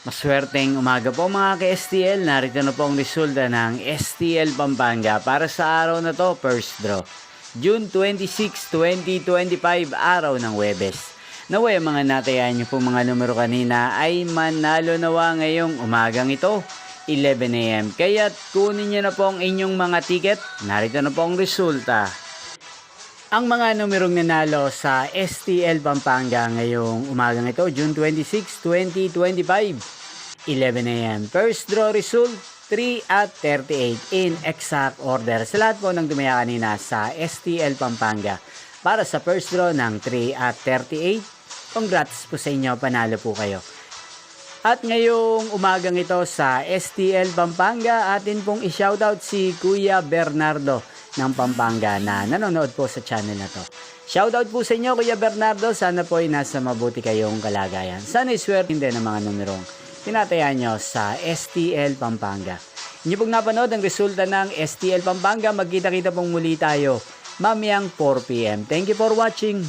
Maswerteng umaga po mga ka-STL. Narito na po ang resulta ng STL Pampanga para sa araw na to, first draw. June 26, 2025, araw ng Huwebes. Naway ang mga natayan nyo po mga numero kanina ay manalo nawa ngayong umagang ito, 11 AM. Kaya't kunin nyo na po ang inyong mga ticket. Narito na po ang resulta. Ang mga numerong nanalo sa STL Pampanga ngayong umagang ito, June 26, 2025, 11 AM. First draw result, 3 at 38 in exact order. Sa lahat po ng dumaya kanina sa STL Pampanga para sa first draw ng 3 at 38, congrats po sa inyo, panalo po kayo. At ngayong umagang ito sa STL Pampanga, atin pong i-shoutout si Kuya Bernardo ng Pampanga na nanonood po sa channel na to. Shoutout po sa inyo Kuya Bernardo, sana po ay nasa mabuti kayong kalagayan. Sana iswerte din ng mga numerong tinatayan nyo sa STL Pampanga. Inyo pong napanood ang resulta ng STL Pampanga. Magkita-kita pong muli tayo mamayang 4 PM. Thank you for watching.